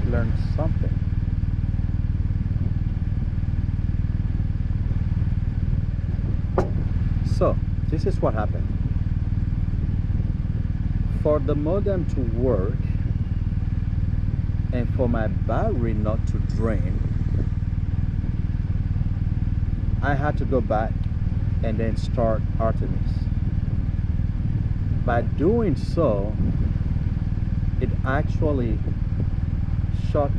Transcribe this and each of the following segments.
learn something. So this is what happened. For the modem to work and for my battery not to drain, I had to go back and then start Artemis. By doing so, it actually shut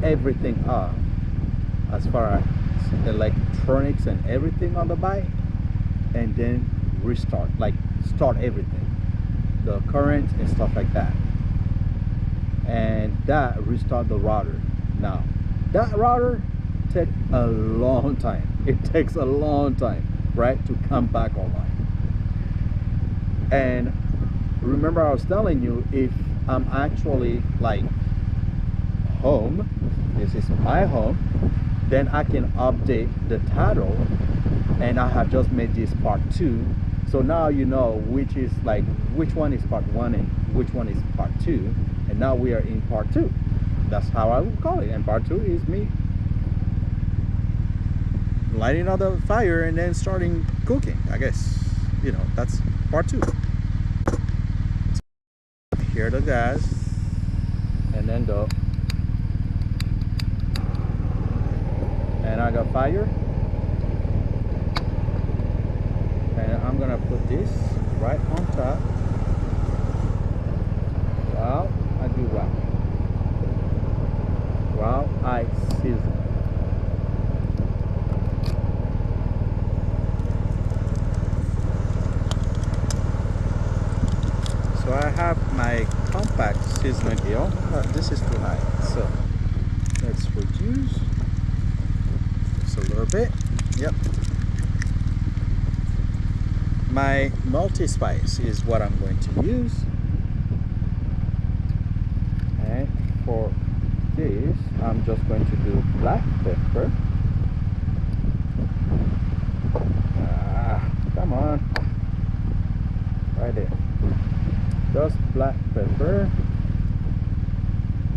everything off as far as electronics and everything on the bike, and then restart, like start everything, the current and stuff like that, and that restart the router. Now that router takes a long time. It takes a long time, right, to come back online. And remember I was telling you, if I'm actually like home, this is my home, then I can update the title, and I have just made this part 2. So now you know which is like, which one is part 1 and which one is part 2, and now we are in part 2. That's how I would call it. And part 2 is me lighting up the fire and then starting cooking, I guess. You know, that's part 2. Here the gas, and then go, and I got fire, and I'm gonna put this right on top while I do what? While I season. So I have my compact seasoning here. This is too high, so let's reduce just a little bit. Yep. My multi-spice is what I'm going to use, and for this I'm just going to do black pepper. Come on, right there. Just black pepper,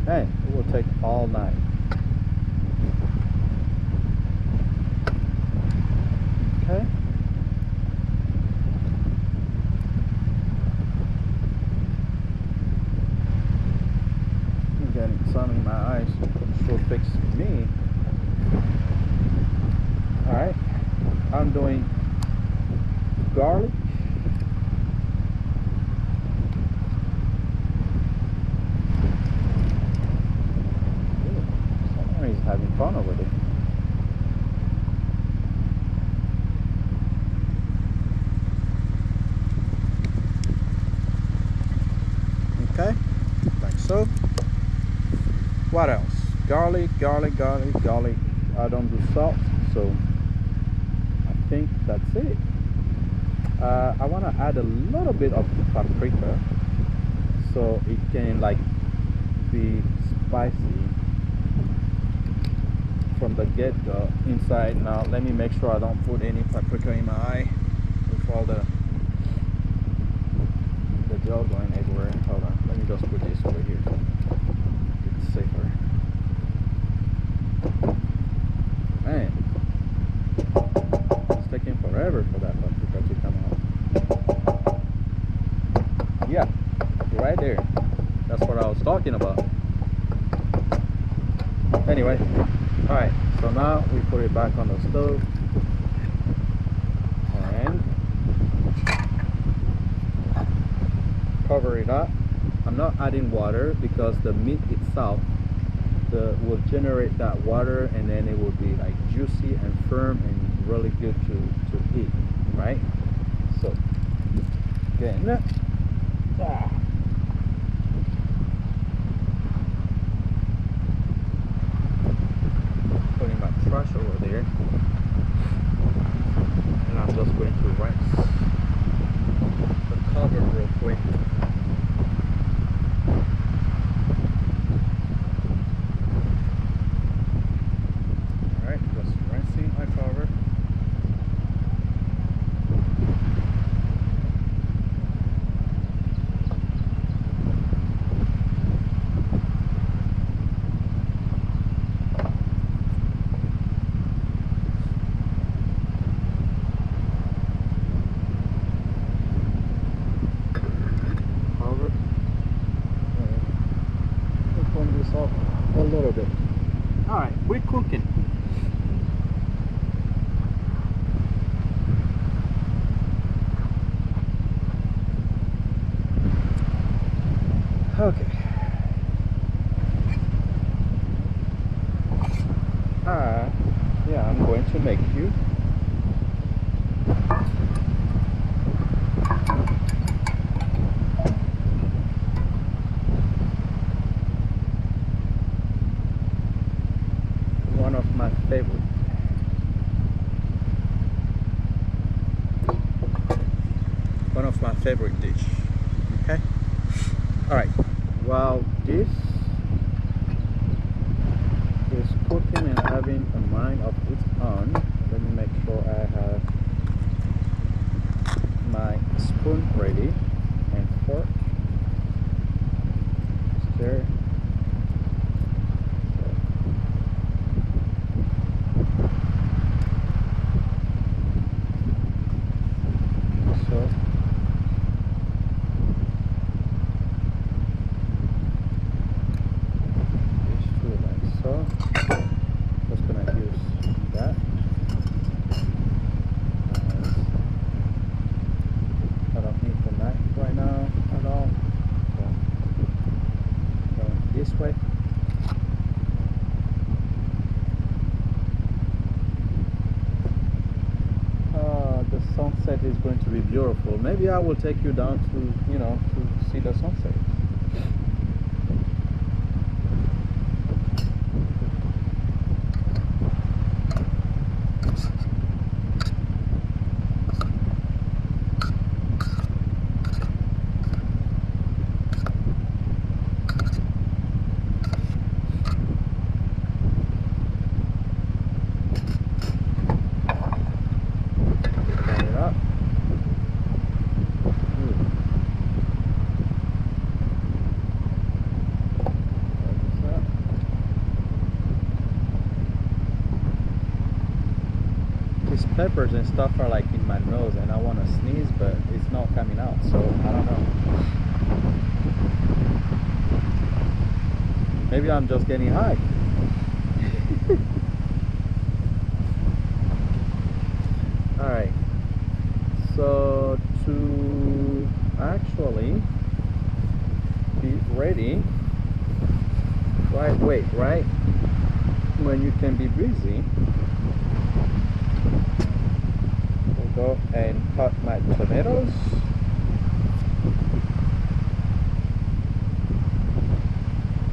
and it will take all night. Okay. I'm getting sun in my eyes, should fix me. Alright, I'm doing garlic. He's having fun over there. Okay, like so. What else? Garlic, garlic, garlic, garlic. I don't do salt, so I think that's it. I want to add a little bit of paprika so it can like be spicy from the get-go inside. Now let me make sure I don't put any paprika in my eye with all the gel going everywhere. Hold on, let me just put this over here. It's safer. Man, it's taking forever for that paprika to come out. Yeah, right there. That's what I was talking about. Anyway, alright, so now we put it back on the stove, and cover it up. I'm not adding water because the meat itself will generate that water, and then it will be like juicy and firm and really good to eat, right? So again, putting my trash over there, and I'm just going to rinse the cover real quick. Alright, just rinsing my cover. salt a little bit. All right, we're cooking. Okay. Yeah, I'm going to make you one of my favorite. One of my favorite dish. Okay. All right. While this is cooking and having a mind of its own, let me make sure I have my spoon ready and fork. Stir. So these two like so. Just gonna use that. I don't need the knife right now at all. So going this way. The sunset is going to be beautiful. Maybe I will take you down to, to see the sunset. These peppers and stuff are like in my nose and I want to sneeze, but it's not coming out, so I don't know. Maybe I'm just getting high. Alright, so to actually be ready, right when you can be busy, go and cut my tomatoes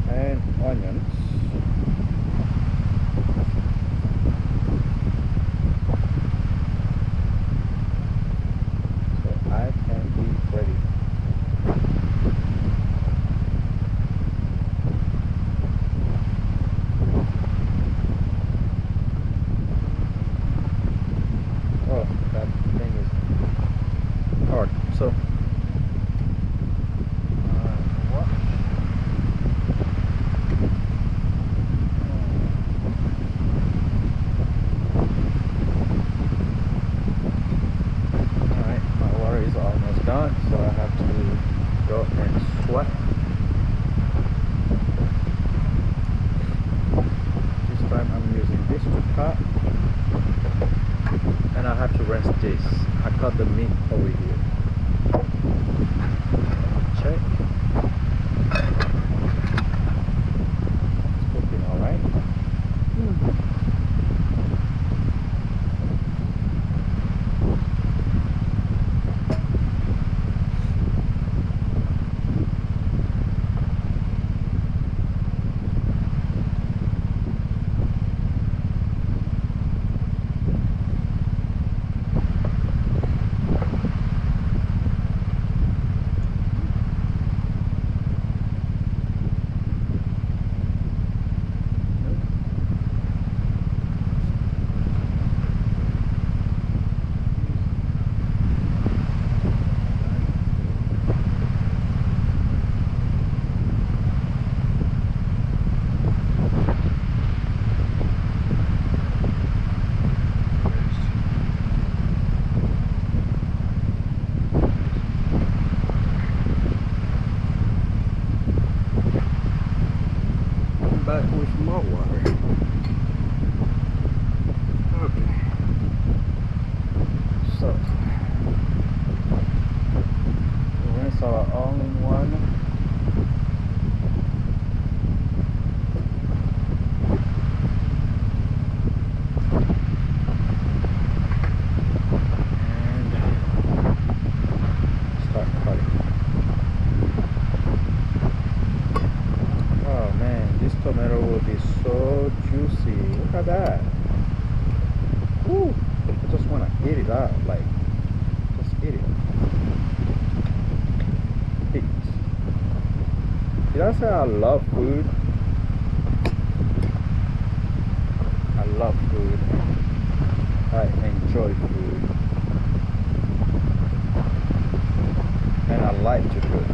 and onions. So I can be ready. Oh, that thing is hard. So alright, my water is almost done, so I have to go and sweat. This time I'm using this to cut. And I have to rest this. I cut the meat over here. Check. It's cooking all right. back with more water. Okay. So rinse our all-in-one. Tomato will be so juicy. Look at that. Ooh, I just want to eat it out. Like, just eat it. Eat. Did I say I love food? I love food. I enjoy food. And I like to cook.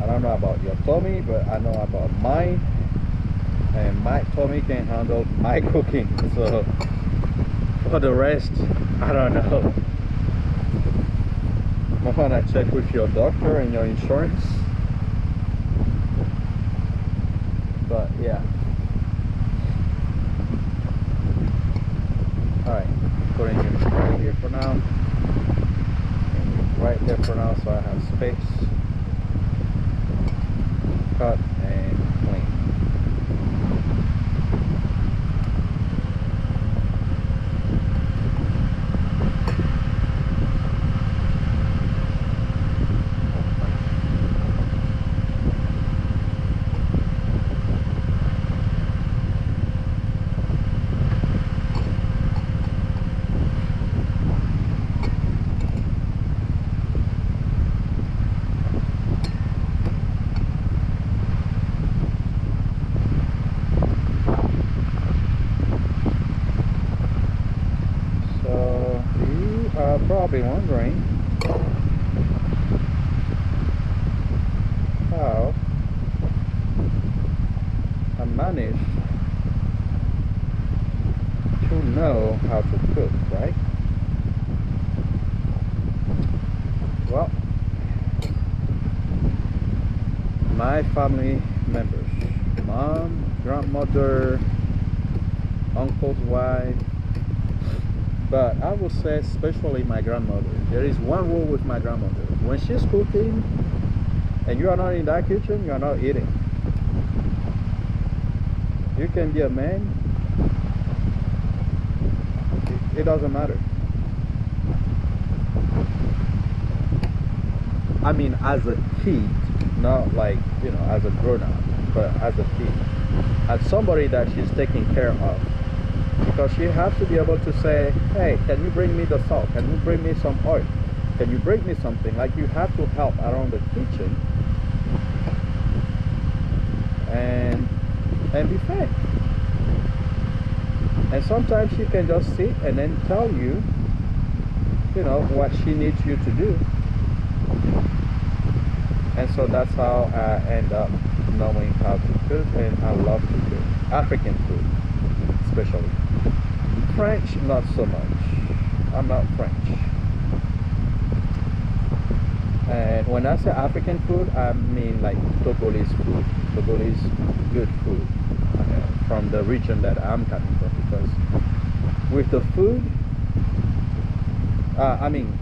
I don't know about your tummy, but I know about mine, and my tummy can handle my cooking. So for the rest, I don't know. I'm gonna check with your doctor and your insurance. But yeah. Alright, putting it right here for now. And right there for now, so I have space. Cut and clean. Probably wondering how I managed to know how to cook, right? Well, my family members, mom, grandmother, uncle's wife, but I would say especially my grandmother. There is one rule with my grandmother. When she's cooking and you are not in that kitchen, you are not eating. You can be a man, it doesn't matter. I mean, as a kid, not like, you know, as a grown-up, but as a kid, as somebody that she's taking care of. Because she has to be able to say, hey, can you bring me the salt? Can you bring me some oil? Can you bring me something? Like, you have to help around the kitchen and be fed. And sometimes she can just sit and then tell you, you know, what she needs you to do. And so that's how I end up knowing how to cook, and I love to cook. African food, especially. French, not so much. I'm not French. And when I say African food, I mean like Togolese food. Togolese good food from the region that I'm coming from. Because with the food, I mean,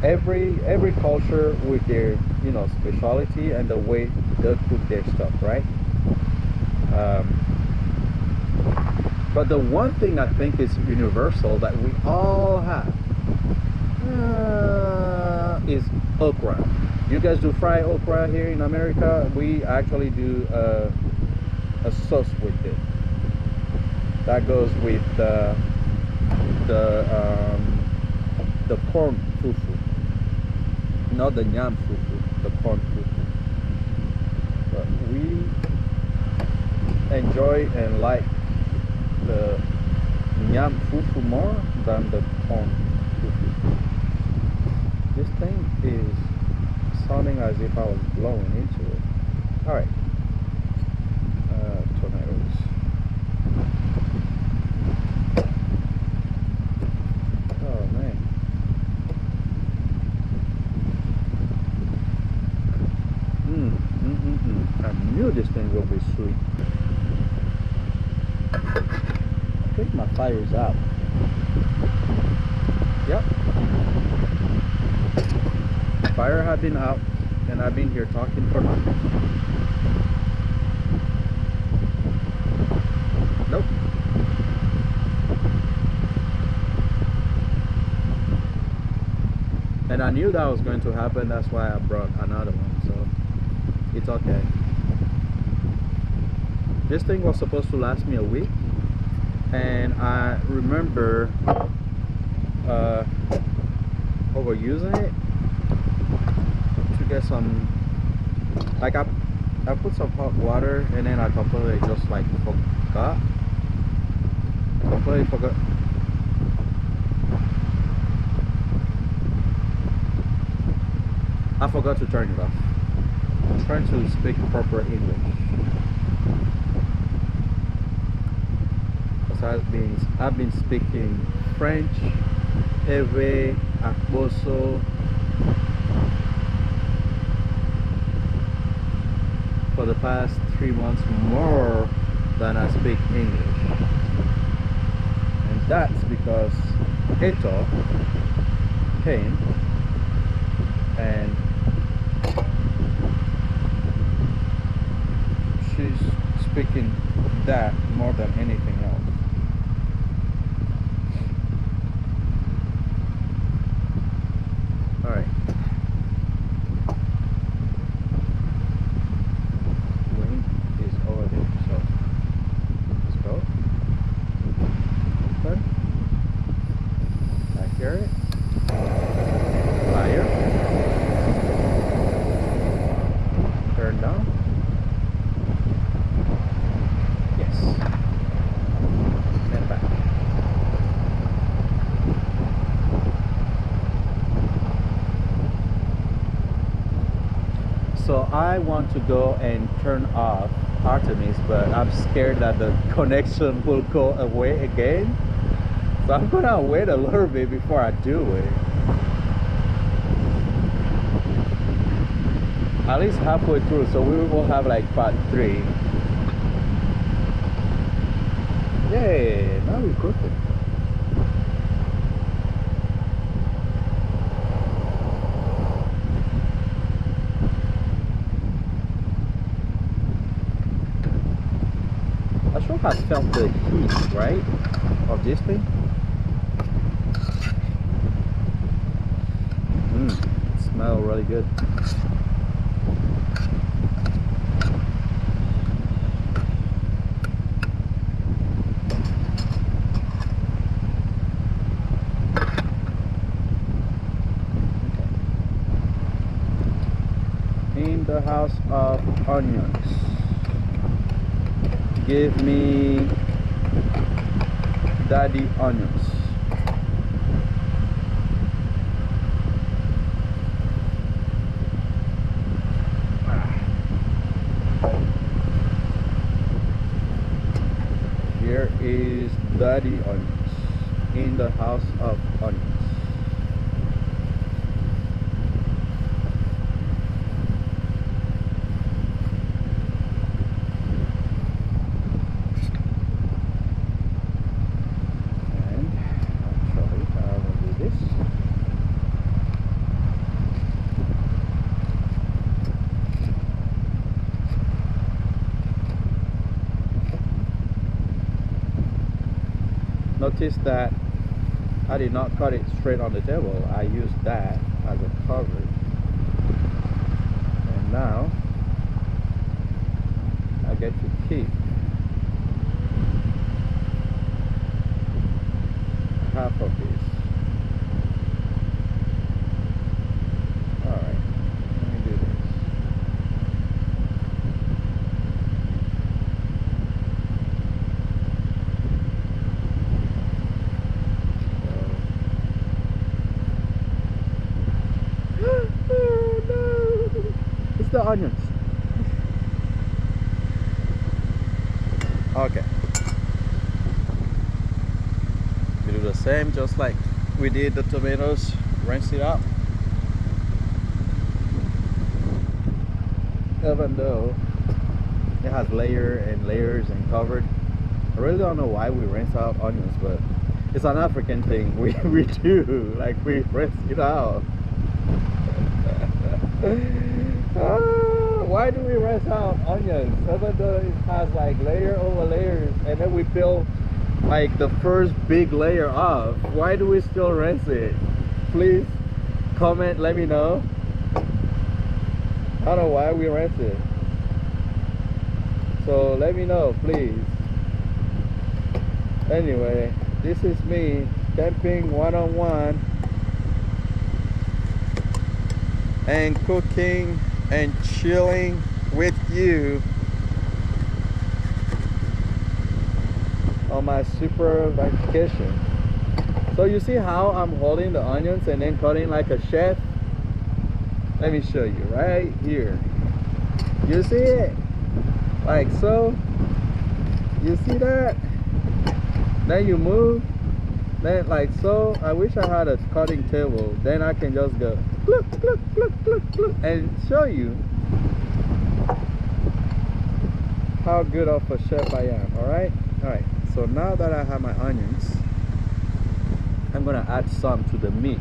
every culture with their, you know, specialty and the way they cook their stuff, right? But the one thing I think is universal that we all have is okra. You guys do fried okra here in America. We actually do a sauce with it. That goes with the corn fufu, not the yam fufu, the corn fufu. But we enjoy and like the yam fufu more than the corn fufu. This thing is sounding as if I was blowing into it. All right, tomatoes. Oh man. knew this thing will be sweet. I think my fire's out. Yep. Fire had been out and I've been here talking for nothing. Nope. And I knew that was going to happen, that's why I brought another one, so it's okay. This thing was supposed to last me a week, and I remember overusing it to get some, like I put some hot water and then I completely just like forgot. I completely forgot. I forgot to turn it off. I'm trying to speak proper English. Because I've been speaking French, Eve, Akboso, for the past 3 months more than I speak English. And that's because Eto came and she's speaking that more than anything else. Alright. Wind is over there, so let's go. Open. I hear it. Fire. Turn down. Yes. And back. So I want to go and turn off Artemis, but I'm scared that the connection will go away again. So I'm gonna wait a little bit before I do it. At least halfway through, so we will have like part 3. Yay, now we're cooking. I sure have felt the heat, right, of this thing. It smells really good. In the house of onions. Give me daddy onions. Here is daddy onions in the house of onions. Notice that I did not cut it straight on the table. I used that as a cover. And now I get to keep half of this. Alright, let me do this. The onions. Okay. We do the same just like we did the tomatoes. Rinse it out. Even though It has layer and layers and covered. I really don't know why we rinse out onions, but it's an African thing. We do, like we rinse it out. Why do we rinse out onions? Even though it has like layer over layers, and then we peel like the first big layer off. Why do we still rinse it? Please comment, let me know. I don't know why we rinse it. So let me know, please. Anyway, this is me camping one-on-one and cooking and chilling with you on my super vacation. So you see how I'm holding the onions and then cutting like a chef? Let me show you right here. You see it? Like so. You see that? Then you move. Then like so. I wish I had a cutting table. Then I can just go look, look, look, look, look, and show you how good of a chef I am. Alright? Alright. So now that I have my onions, I'm gonna add some to the meat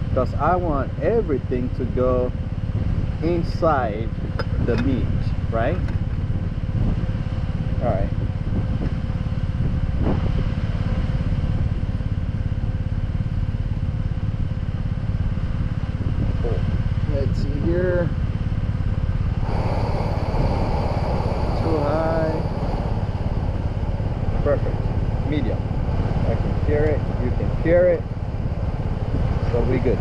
because I want everything to go inside the meat, right? All right. Cool. Let's see here. Too high. Perfect. Medium. I can hear it, you can hear it, so we good.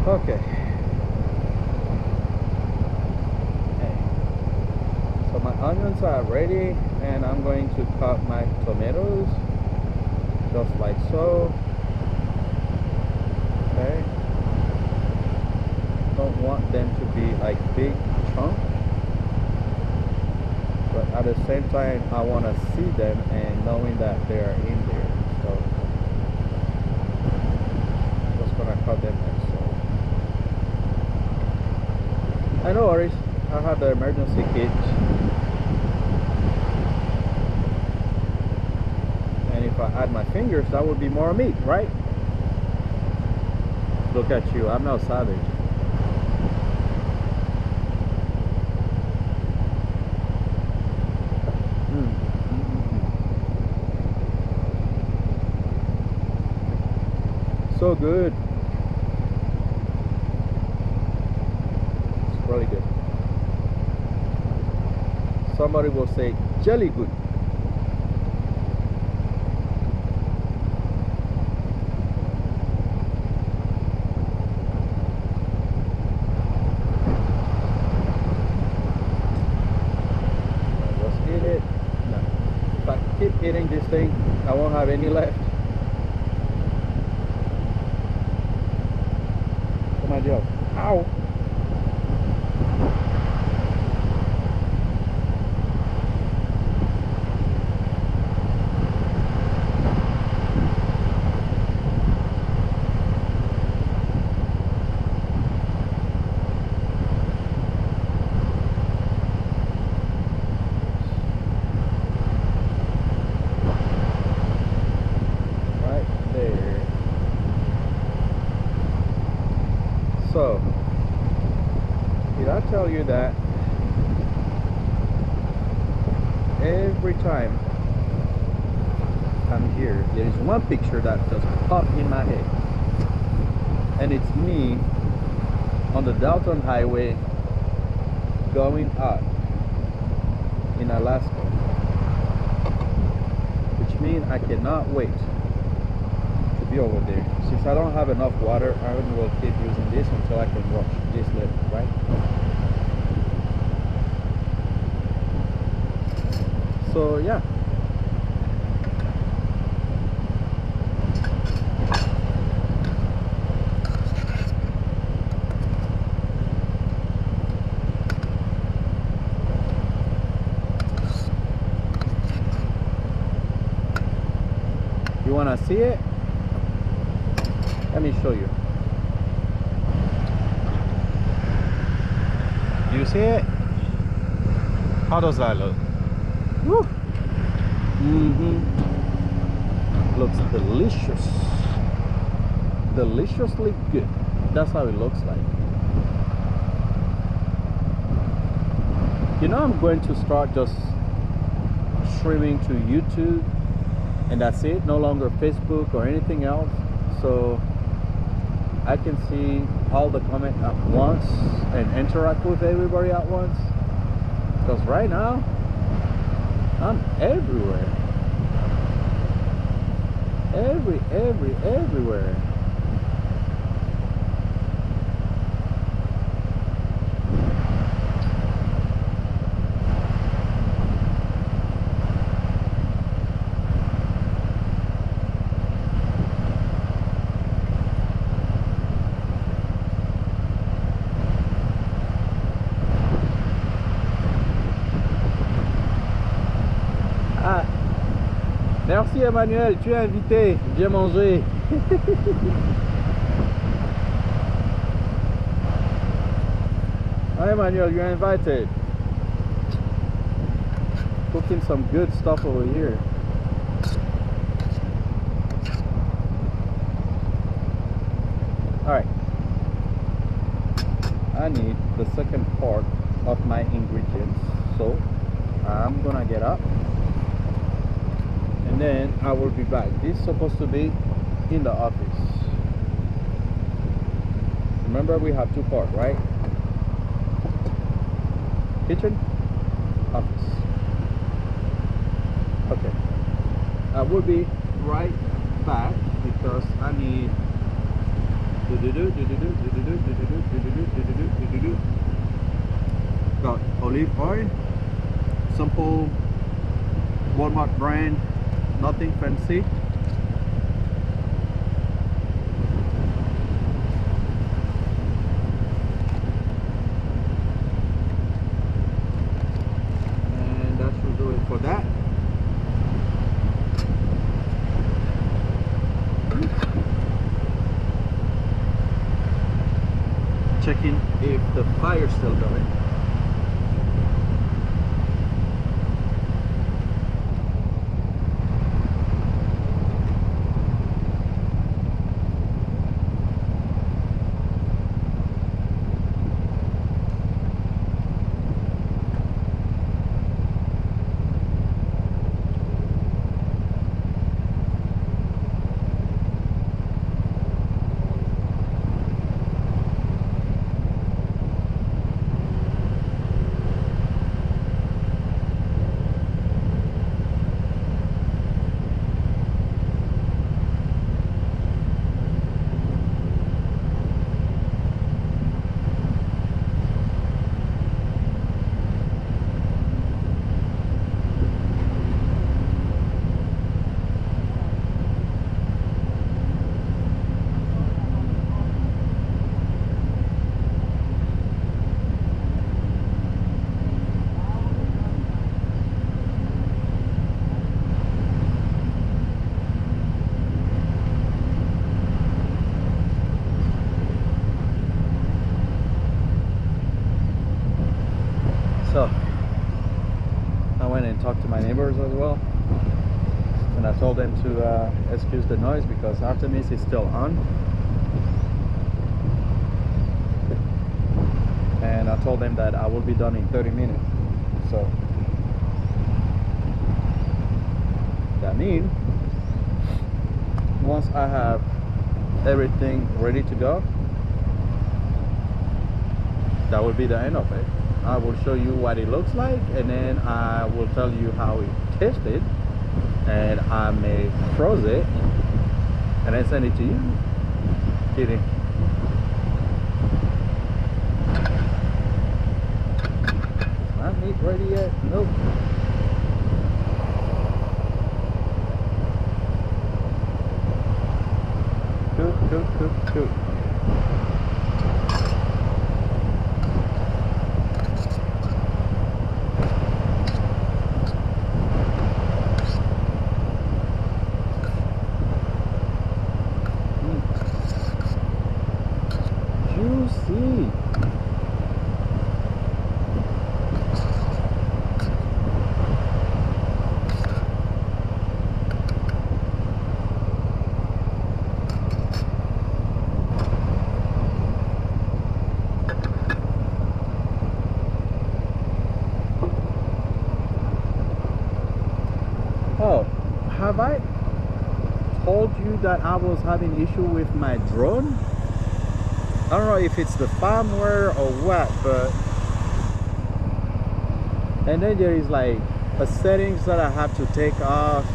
Okay. My onions are ready, and I'm going to cut my tomatoes just like so. Okay, don't want them to be like big chunks, but at the same time I want to see them and knowing that they are in there, so just gonna cut them like so. I know worries, I have the emergency kit. If I add my fingers, that would be more meat, right? Look at you, I'm not savage. So good. It's really good. Somebody will say jelly good. Keep eating this thing, I won't have any left. Oh my God. Ow! So, did I tell you that every time I'm here, there is one picture that just popped in my head, and it's me on the Dalton Highway going up in Alaska, which means I cannot wait to be over there. Since I don't have enough water, I will keep using this until I can wash this lip, right? So yeah. want to see it? Let me show you. Do you see it? How does that look? Woo. Looks delicious. Deliciously good. That's how it looks like. You know, I'm going to start just streaming to YouTube, and that's it. No longer Facebook or anything else. So I can see all the comments at once and interact with everybody at once. Because right now, I'm everywhere. Everywhere. Ah, merci Emmanuel, tu es invité, viens manger. Hi Emmanuel, you're invited. Cooking some good stuff over here. Alright, I need the second part of my ingredients, so I'm gonna get up and then I will be back. This is supposed to be in the office. Remember, we have two parts, right? Kitchen, office. Okay, I will be right back because I need got olive oil, simple Walmart brand, nothing fancy. And that should do it for that. Checking if the fire's still going. So I went and talked to my neighbors as well, and I told them to excuse the noise because Artemis is still on, and I told them that I will be done in 30 minutes. So that means once I have everything ready to go, that will be the end of it. I will show you what it looks like, and then I will tell you how it tasted, and I may froze it and then send it to you. Kidding. Is my meat ready yet? Nope. Cook. see. Oh, have I told you that I was having issue with my drone? I don't know if it's the firmware or what, but and then there is like a settings that I have to take off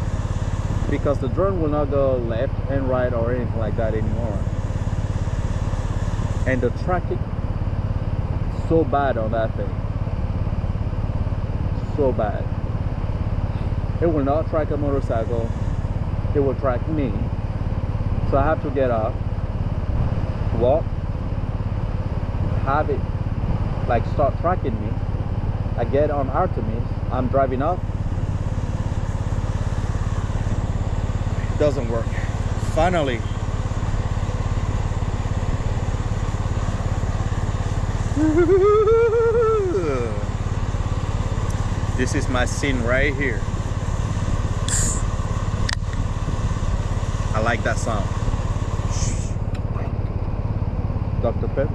because the drone will not go left and right or anything like that anymore. And the tracking so bad on that thing, so bad. It will not track a motorcycle, it will track me. So I have to get up, walk, have it like start tracking me. I get on Artemis, I'm driving up, it doesn't work. Finally, this is my scene right here. I like that sound. Dr. Pep.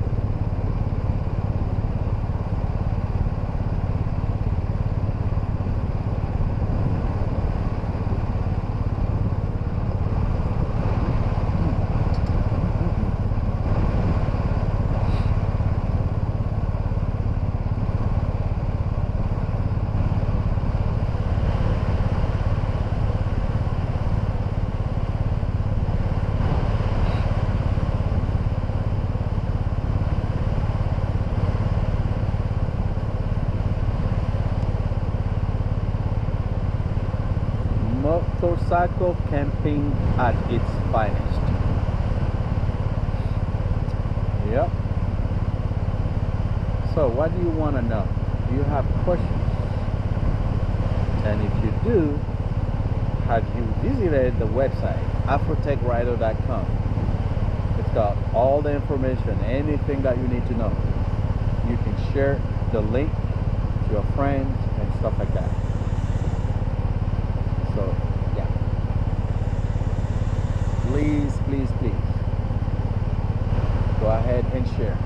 Motorcycle camping at its finest. Yep. So what do you want to know? Do you have questions? And if you do, have you visited the website afrotechrider.com? It's got all the information, anything that you need to know. You can share the link to your friends and stuff like that. So yeah, please go ahead and share.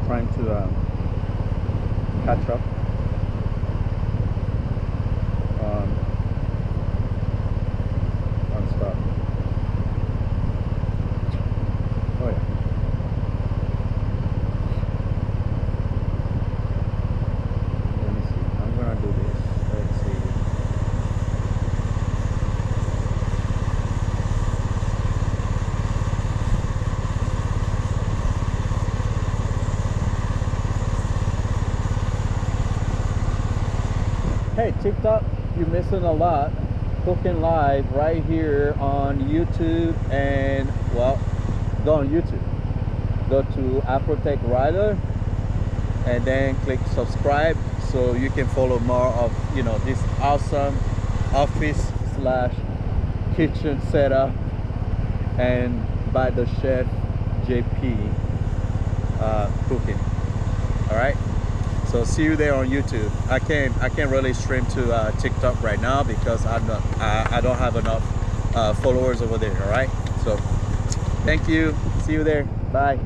Trying to catch up on stuff. Oh yeah. right, TikTok, you're missing a lot. Cooking live right here on YouTube, and well, go on YouTube, go to Afrotech Rider, and then click subscribe so you can follow more of this awesome office slash kitchen setup and by the chef JP cooking. All right, so see you there on YouTube. I can't really stream to TikTok right now because I don't have enough followers over there. All right, so thank you, see you there, bye.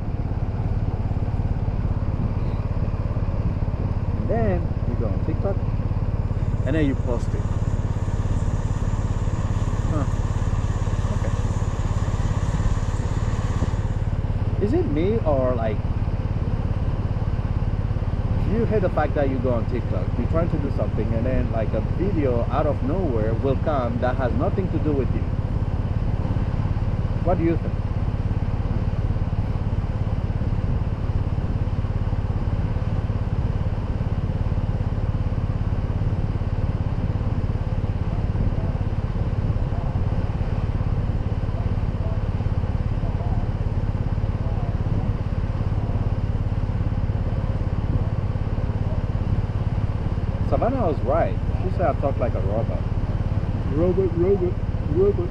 And then you go on TikTok and then you post it. Okay. Is it me, or like you hate the fact that you go on TikTok, you're trying to do something, and then like a video out of nowhere will come that has nothing to do with you? What do you think? Savannah was right. She said I talk like a robot. Robot.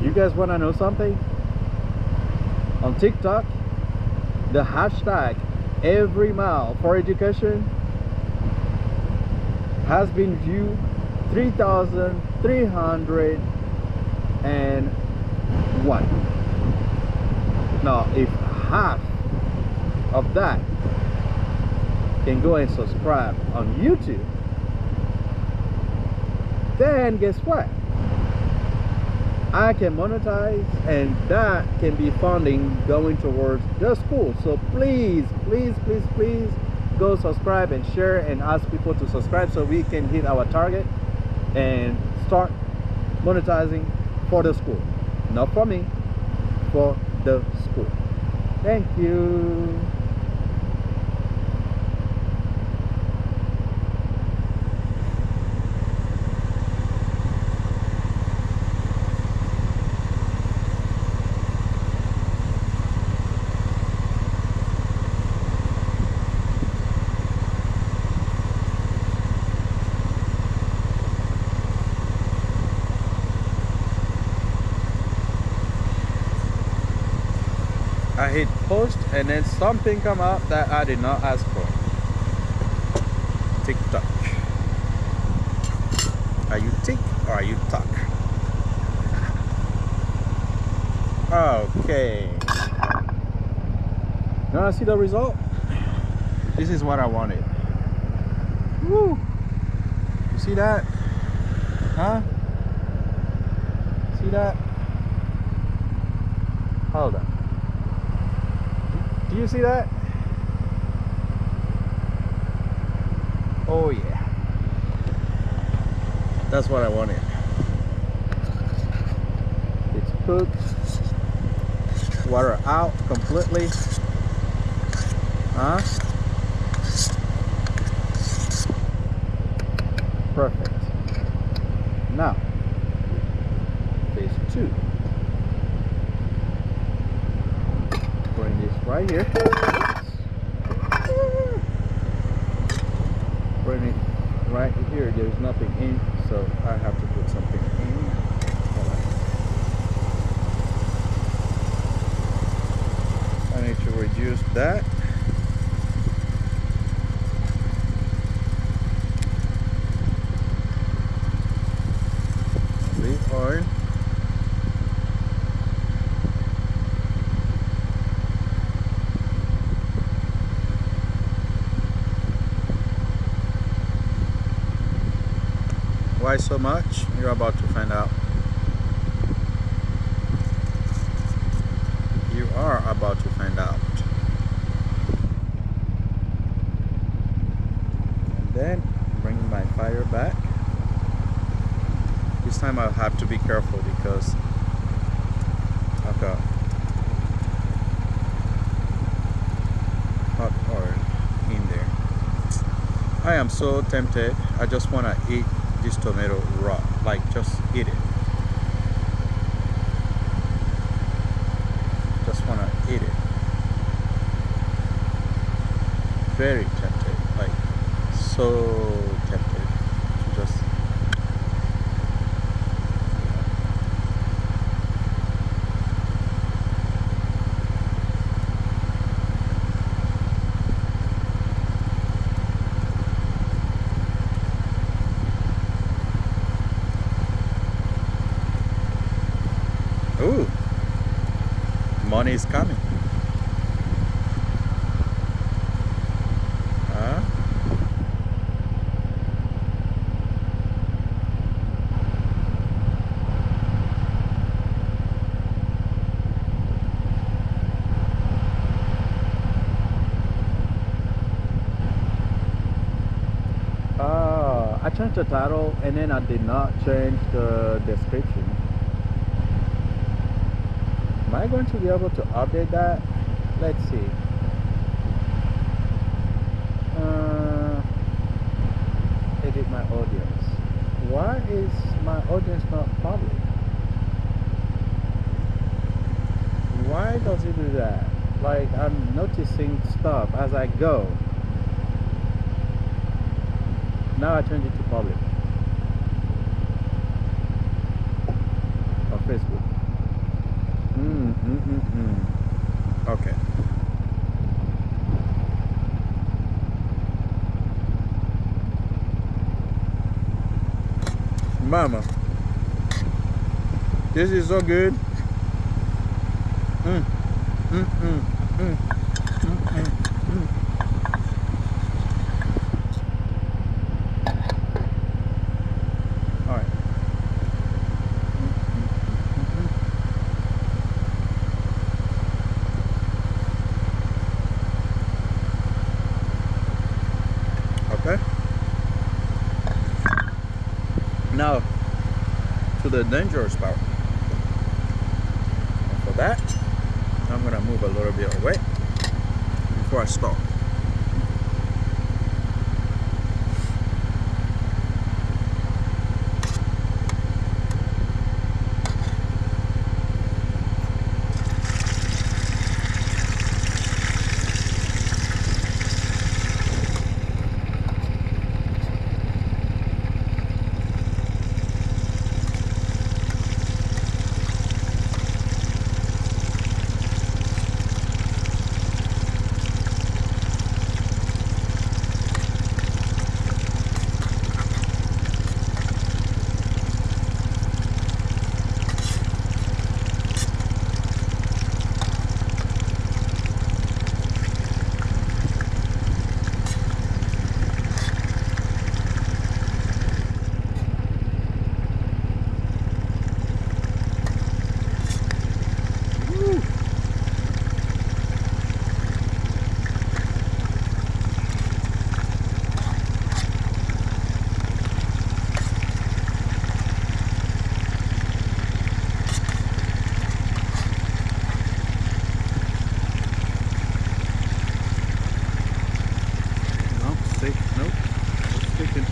You guys want to know something? On TikTok, the hashtag every mile for education has been viewed 3,301. Now, if half of that can go and subscribe on YouTube, then guess what? I can monetize, and that can be funding going towards the school. So please go subscribe and share and ask people to subscribe so we can hit our target and start monetizing for the school. Not for me, for the school. Thank you. I hit post and then something come up that I did not ask for. TikTok. Are you tick or are you talk? Okay. You wanna see the result? This is what I wanted. Woo! You see that? Huh? See that? Hold on. Do you see that? Oh yeah. That's what I wanted. It's cooked. Water out completely. Huh? Perfect. Now, phase 2. Putting this right here. Putting it right here. There's nothing in, so I have to put something in. I need to reduce that. Leave oil. Why so much? You're about to find out. You are about to find out. And then bring my fire back. This time I'll have to be careful because I've got hot oil in there. I am so tempted. I just want to eat this tomato raw, like just eat it. Just want to eat it. Very tempted, like so tempted to just ooh, money is coming. Huh? I changed the title and then I did not change the description. Am I going to be able to update that? Let's see. Edit my audience. Why is my audience not public? Why does it do that? Like I'm noticing stuff as I go. Now I change it to public. On Facebook. Okay. Mama, this is so good. All right. Okay. Now to the dangerous part. And for that, I'm gonna move a little bit away before I start. see? Nope. It's sticking.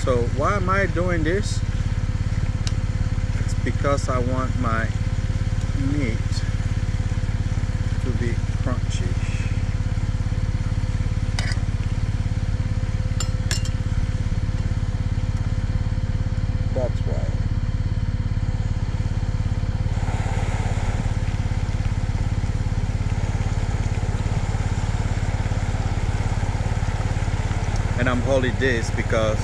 So why am I doing this? It's because I want my meat to be crunchy. That's why. And I'm holding this because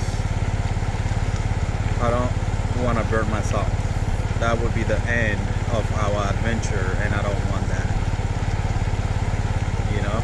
I don't want to burn myself. That would be the end of our adventure, and I don't want that. You know?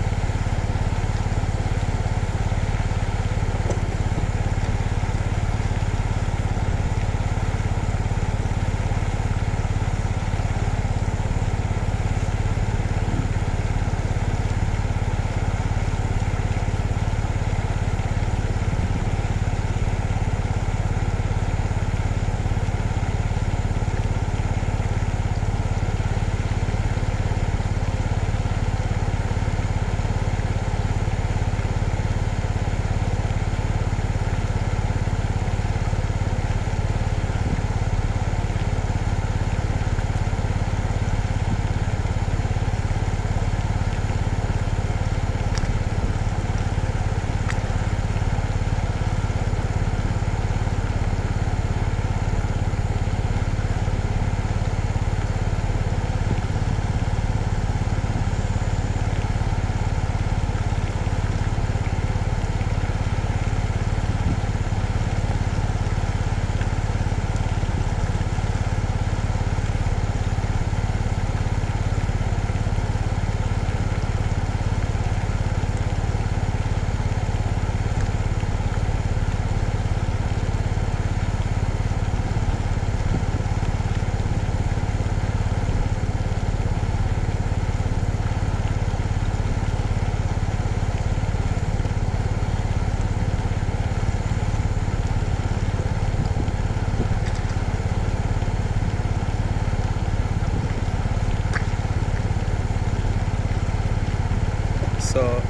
So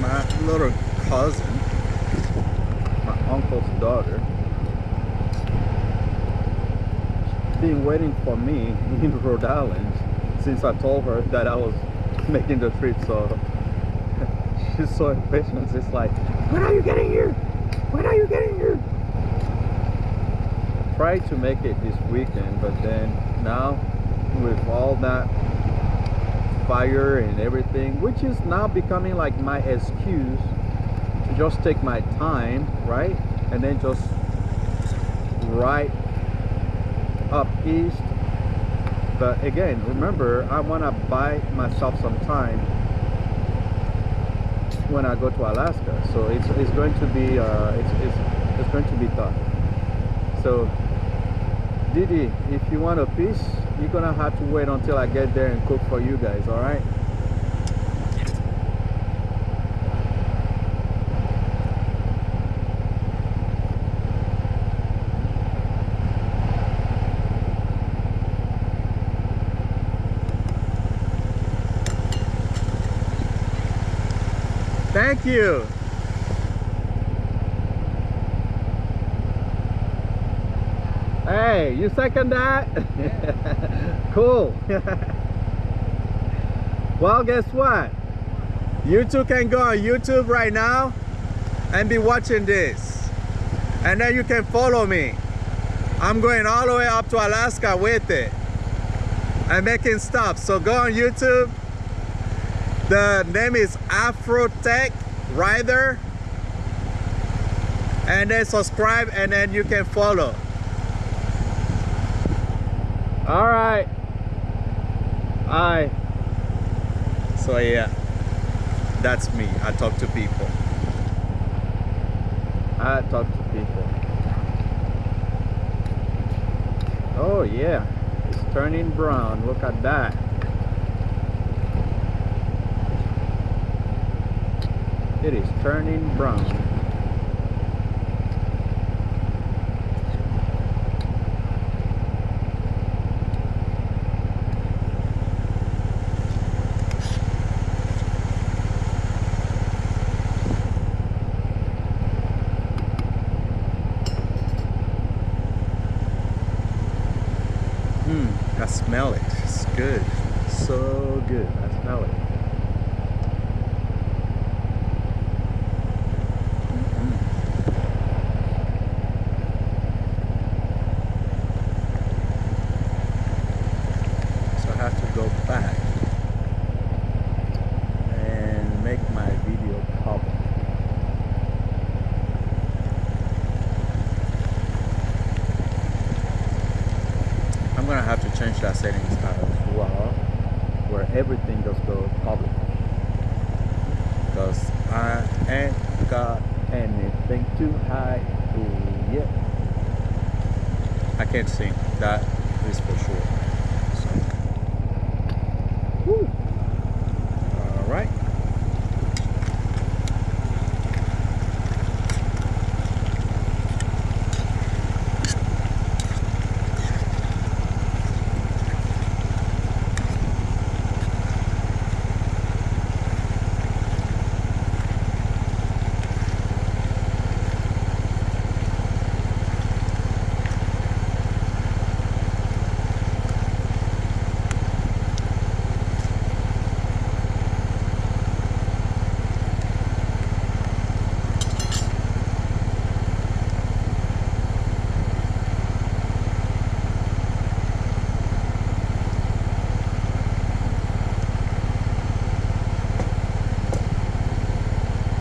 my little cousin, my uncle's daughter, been waiting for me in Rhode Island since I told her that I was making the trip. So she's so impatient. It's like, when are you getting here? When are you getting here? Tried to make it this weekend, but then now with all that fire and everything, which is now becoming like my excuse to just take my time, right? And then just right up east. But again, remember, I want to buy myself some time when I go to Alaska. So it's going to be it's going to be tough. So Didi, if you want a piece, you're gonna have to wait until I get there and cook for you guys, all right? Thank you. Hey, you second that? Yeah. Cool. Well, guess what? You two can go on YouTube right now and be watching this. And then you can follow me. I'm going all the way up to Alaska with it and making stuff. So go on YouTube. The name is Afro Tech Rider. and then subscribe, and then you can follow. All right. So yeah, that's me. I talk to people. Oh yeah, it's turning brown. Look at that. It is turning brown. I smell it. It's good. So good. I smell it. So I have to go back and make my video public. I'm gonna have to change that settings as well, where everything just goes public, because I ain't got anything to hide. Ooh, yeah. I can't sing, that is for sure. So, woo. All right.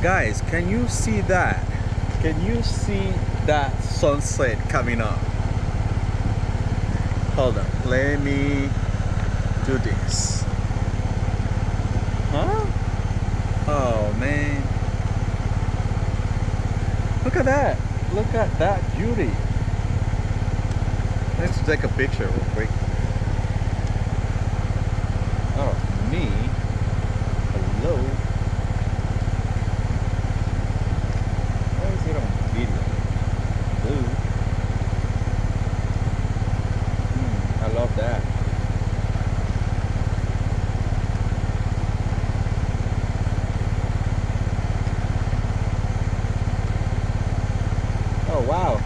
Guys, can you see that? Can you see that sunset coming up? Hold on, let me do this. Huh? Oh man. Look at that. Look at that beauty. Let's take a picture real quick. Oh, me. Hello. I love that. Oh wow.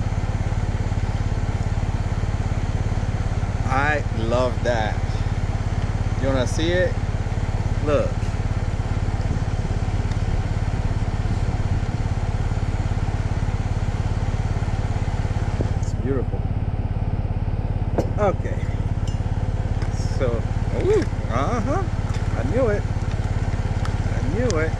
I love that. You wanna see it? Look. It's beautiful. Okay. So, I knew it. I knew it.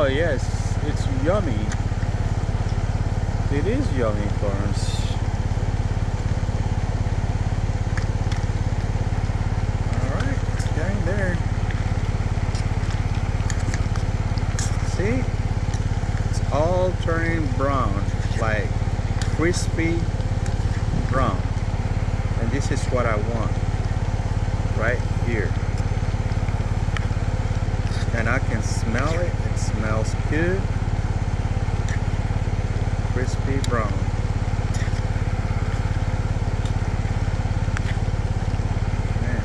Oh yes, it's yummy. It is yummy, Florence. Alright, it's getting there. See? It's all turning brown, like crispy brown. And this is what I want right here. And I can smell it. It smells good. Crispy brown. Man.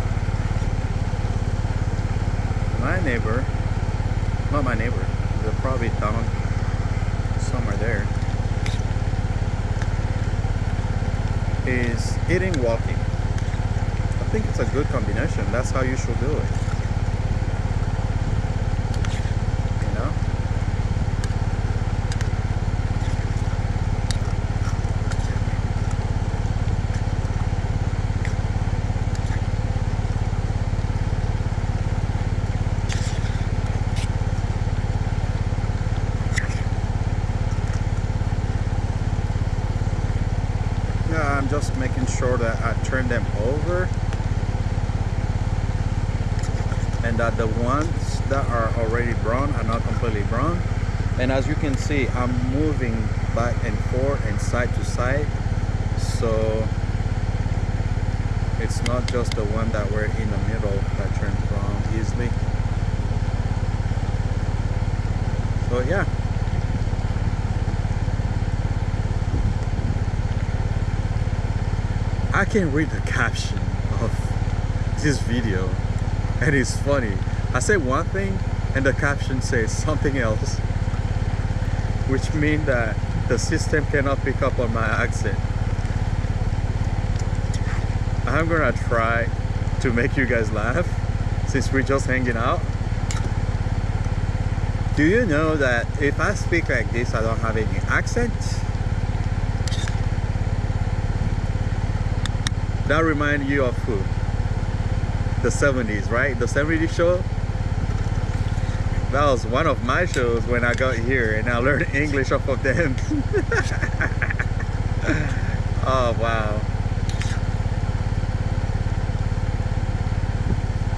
My neighbor, not my neighbor, they're probably down somewhere there, is eating walking. I think it's a good combination. That's how you should do it. You know? Yeah, I'm just making sure that I turn them over and that the ones that are already brown are not completely brown. And as you can see, I'm moving back and forth and side to side, so it's not just the one that were in the middle that turns brown easily. So yeah, I can read the caption of this video and it's funny. I say one thing and the caption says something else, which means that the system cannot pick up on my accent. I'm gonna try to make you guys laugh since we're just hanging out. Do you know that if I speak like this, I don't have any accent? That reminds you of who? The 70s, right? The 70s show? That was one of my shows when I got here and I learned English off of them. Oh, wow.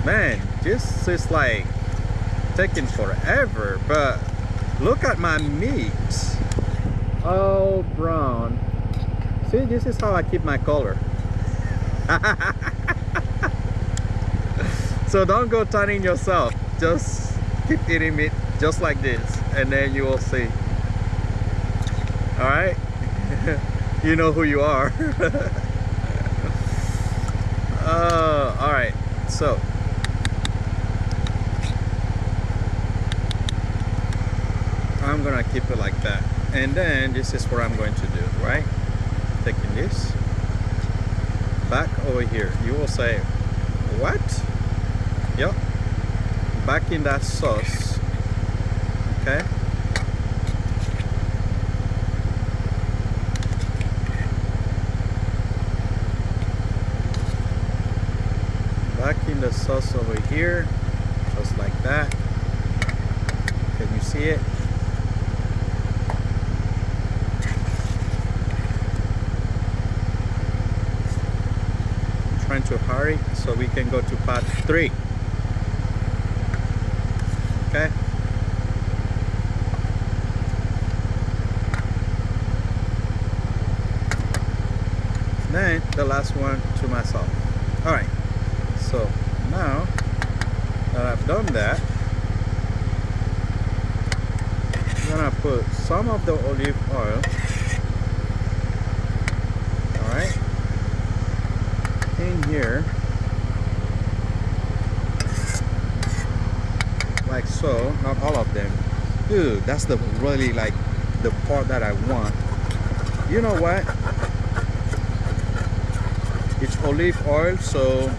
Man, this is like taking forever, but look at my meat. All brown. See, this is how I keep my color. So don't go tanning yourself, just keep eating meat just like this and then you will see. All right. You know who you are. All right, so I'm gonna keep it like that, and then this is what I'm going to do, right? Taking this back over here, you will say, what? Yep, back in that sauce. Okay, back in the sauce over here, just like that. Can you see it? I'm trying to hurry so we can go to part 3. Okay. Then the last one to myself. All right. So now that I've done that, I'm gonna put some of the olive oil. All right. In here. Like so, not all of them. Dude, that's the really like the part that I want. You know what? It's olive oil, so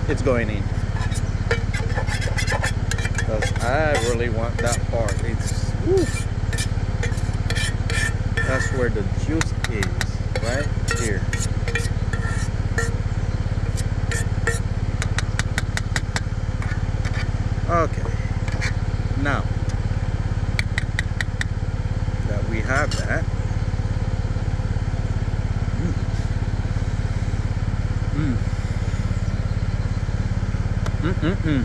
it's going in. Because I really want that part. It's woo, that's where the juice is, right here. Okay, Mm-mm-mm.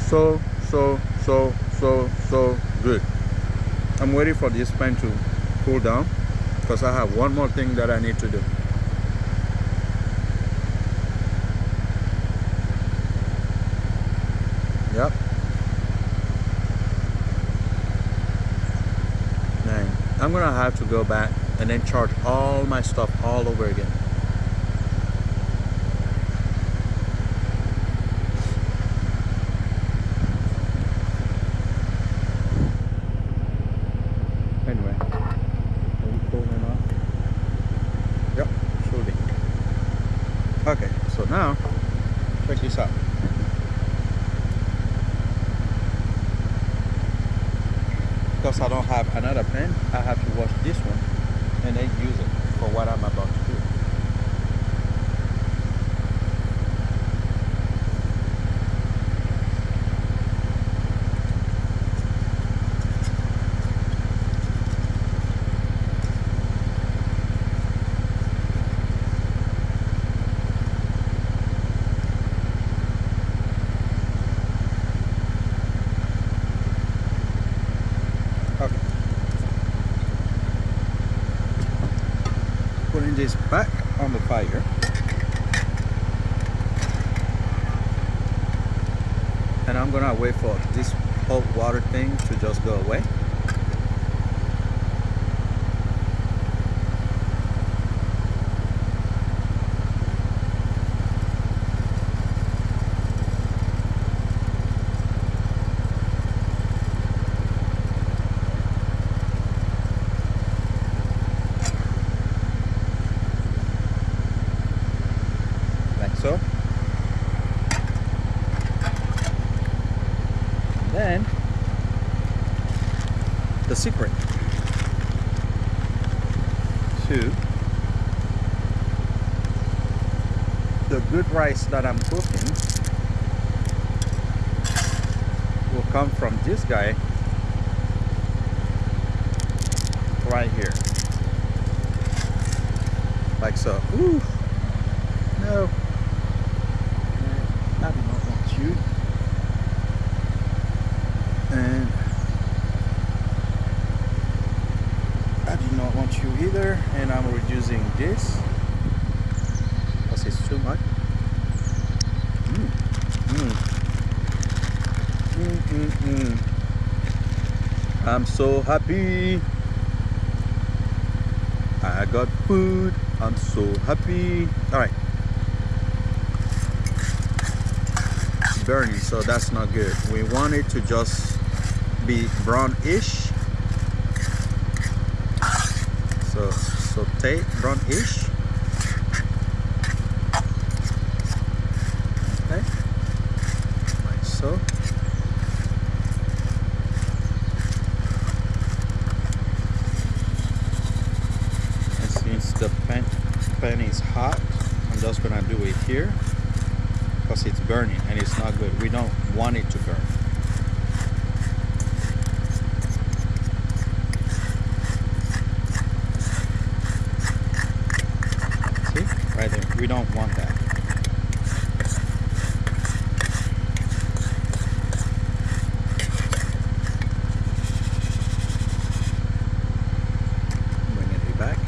So, so good. I'm waiting for this pan to cool down because I have one more thing that I need to do. Yep. Man, I'm gonna have to go back and then charge all my stuff all over again. Anyway, are we cooling off? Yep, surely. Okay, so now check this out. Because I don't have another pen, I have to wash this one and then use it for what I'm about to do. Okay. Putting this back on the fire. And I'm gonna wait for this hot water thing to just go away. Like so. Then the secret to the good rice that I'm cooking will come from this guy right here, like so. Ooh, no, I do not want you. And I do not want you either, and I'm reducing this because it's too much. I'm so happy. I got food. I'm so happy. All right. It's burning, so that's not good. We want it to just be brownish. So saute brownish. Okay. Like so. The pan is hot, I'm just gonna do it here because it's burning and it's not good. We don't want it to burn. See, right there, we don't want that. Bring it back.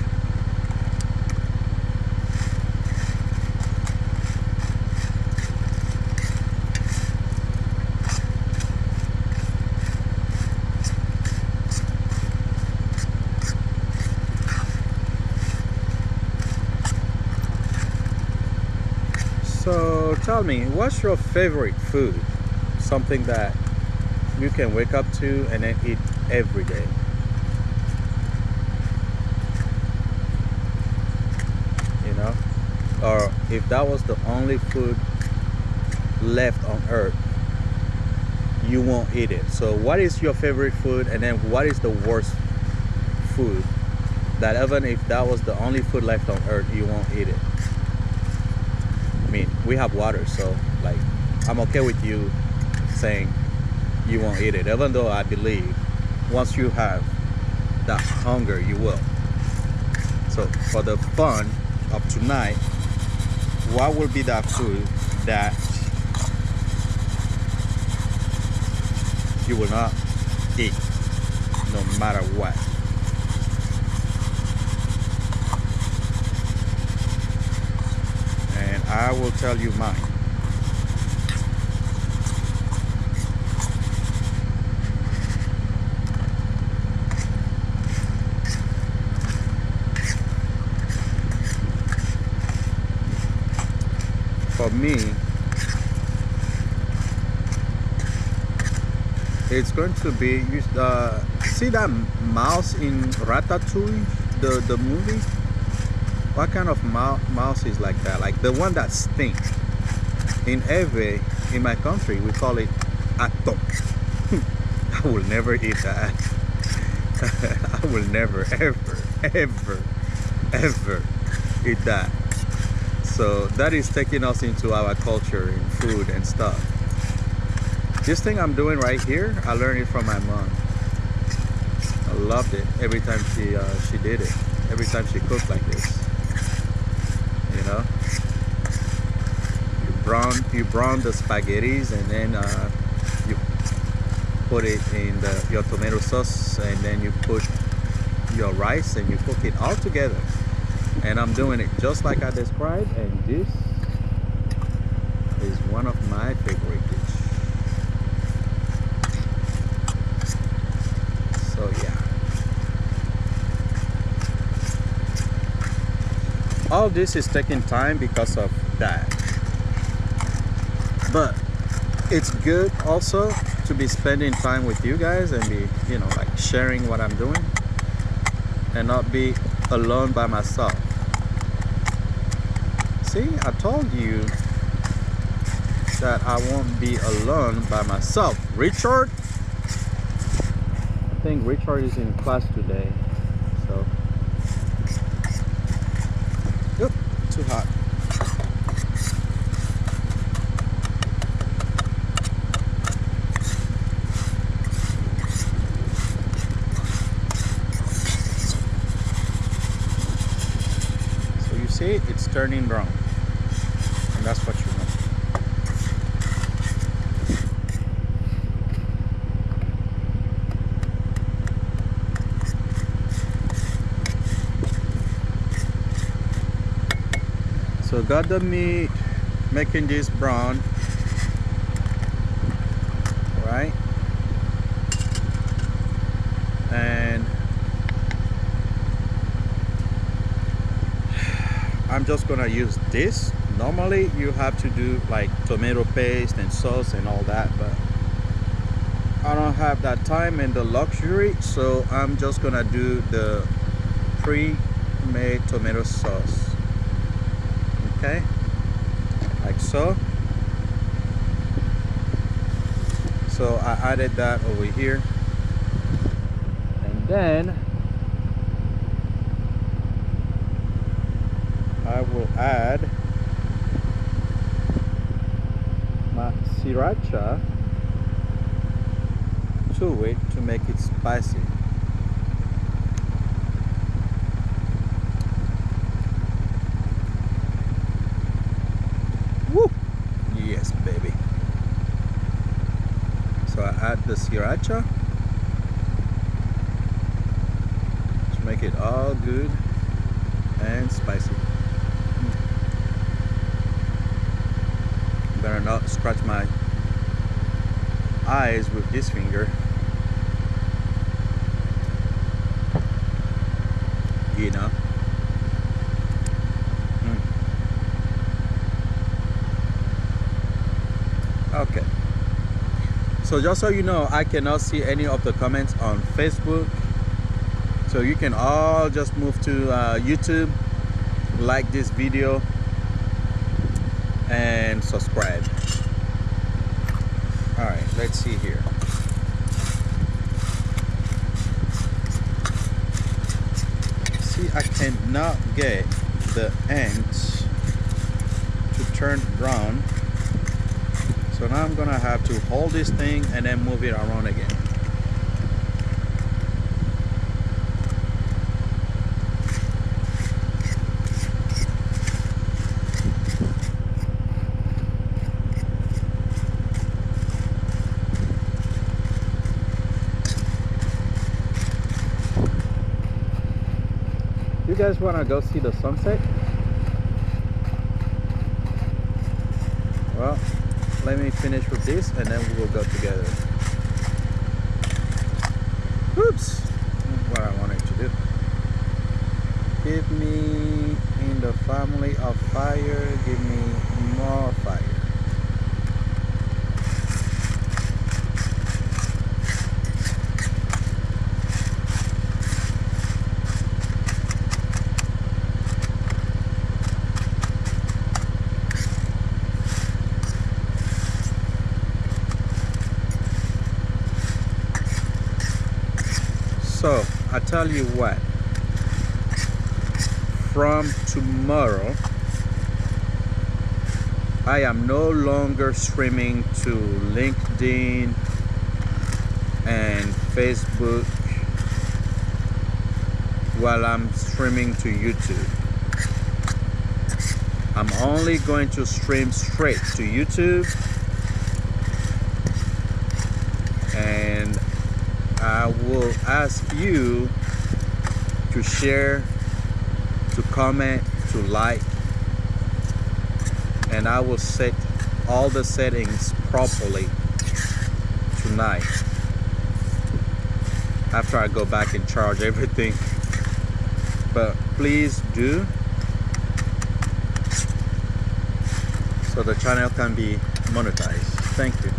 So tell me, what's your favorite food? Something that you can wake up to and then eat every day. You know? Or if that was the only food left on earth, you won't eat it. So what is your favorite food, and then what is the worst food that even if that was the only food left on earth, you won't eat it? I mean, we have water, so like I'm okay with you saying you won't eat it, even though I believe once you have that hunger, you will. So for the fun, of tonight, what will be that food that you will not eat no matter what? And I will tell you mine. For me, it's going to be see that mouse in Ratatouille, the movie? What kind of mouse is like that? Like the one that stinks. In Eve, in my country, we call it atom. I will never eat that. I will never, ever eat that. So that is taking us into our culture in food and stuff. This thing I'm doing right here, I learned it from my mom. I loved it every time she did it. Every time she cooked like this. You know, you brown the spaghettis, and then you put it in your tomato sauce, and then you put your rice and you cook it all together. And I'm doing it just like I described, and this is one of my favorite dishes. So yeah, all this is taking time because of that, but it's good also to be spending time with you guys and be, you know, like sharing what I'm doing and not be alone by myself. See, I told you that I won't be alone by myself. Richard? I think Richard is in class today. So, yep, too hot. So you see, it's turning brown. And that's what you want. So got the meat, making this brown, right? And I'm just gonna use this. Normally you have to do like tomato paste and sauce and all that, but I don't have that time and the luxury, so I'm just gonna do the pre-made tomato sauce. Okay, like so. So I added that over here, and then I will add my sriracha to it to make it spicy. Woo! Yes, baby. So I add the sriracha to make it all good and spicy. Better not scratch my eyes with this finger. You know. Okay. So just so you know, I cannot see any of the comments on Facebook. So you can all just move to YouTube, like this video, and subscribe. All right, let's see here. See, I cannot get the ends to turn brown. So now I'm gonna have to hold this thing and then move it around again. guys want to go see the sunset? Well, let me finish with this and then we will go together. Oops, what I wanted to do. Give me in the family of fire, give me more fire. So I tell you what, from tomorrow I am no longer streaming to LinkedIn and Facebook while I'm streaming to YouTube. I'm only going to stream straight to YouTube, and I will ask you to share, to comment, to like, and I will set all the settings properly tonight after I go back and charge everything. But please do, so the channel can be monetized. Thank you.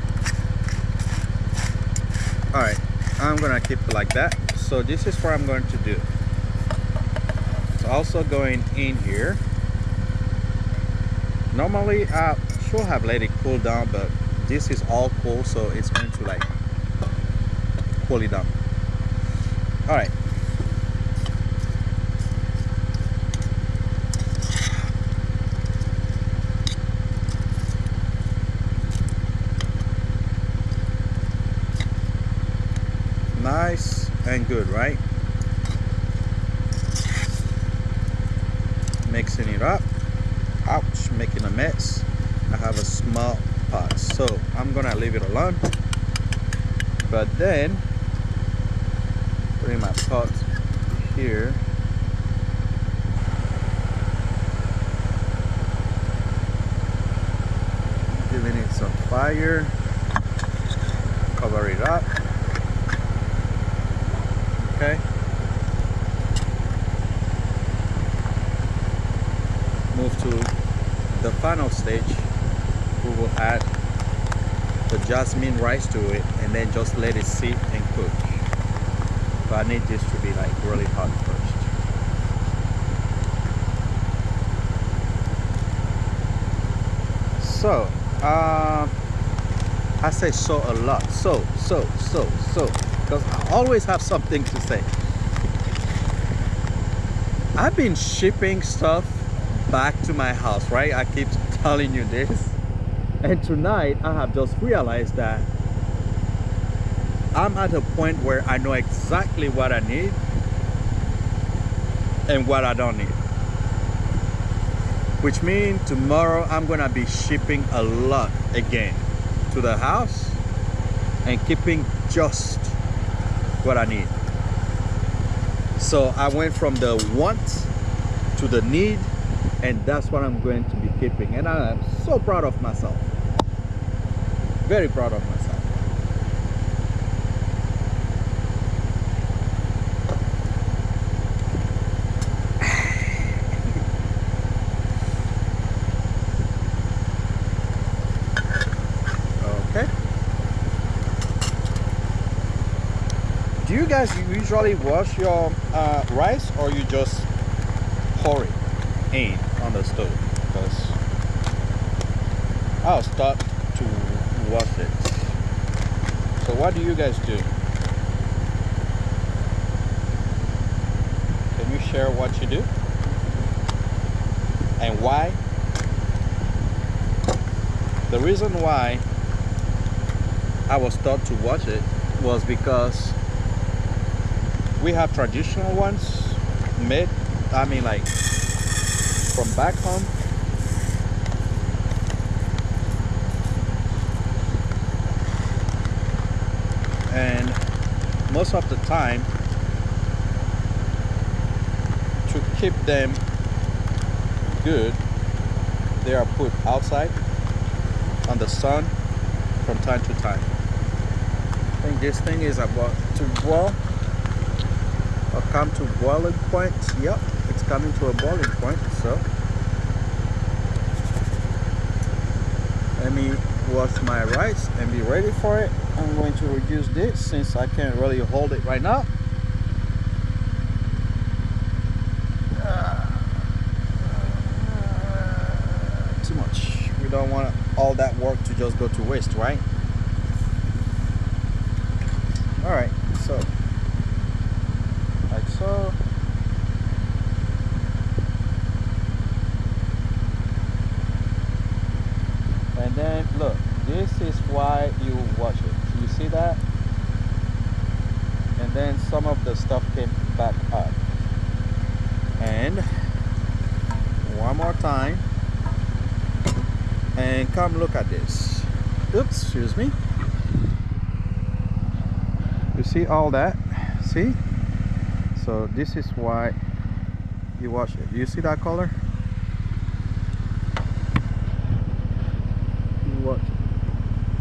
All right, I'm gonna keep it like that. So this is what I'm going to do. It's also going in here. Normally I should have let it cool down, but this is all cool, so it's going to like cool it down. All right. Nice and good, right? Mixing it up. Ouch, making a mess. I have a small pot, so I'm gonna leave it alone. But then putting my pot here. Giving it some fire. Cover it up. Okay. Move to the final stage. We will add the jasmine rice to it and then just let it sit and cook. But I need this to be like really hot first. So I say so a lot. So because I always have something to say. I've been shipping stuff back to my house, right? I keep telling you this. And tonight I have just realized that I'm at a point where I know exactly what I need and what I don't need. Which means tomorrow I'm gonna be shipping a lot again to the house and keeping just what I need. So I went from the want to the need, and that's what I'm going to be keeping. And I am so proud of myself. Very proud of myself. Okay. Do you guys usually wash your rice, or you just pour it in on the stove? Because I'll start to wash it. So what do you guys do? Can you share what you do and why? The reason why I was taught to wash it was because we have traditional ones made, I mean like from back home. And most of the time, to keep them good, they are put outside on the sun from time to time. I think this thing is about to boil or come to boiling point. Yep, it's coming to a boiling point. So let me wash my rice and be ready for it. I'm going to reduce this since I can't really hold it right now. Too much. We don't want all that work to just go to waste, right? All right, so like so. And then look, this is why you wash it. You see that? And then some of the stuff came back up. And one more time. And come look at this. Oops, excuse me. You see all that? See? So this is why you wash it. You see that color?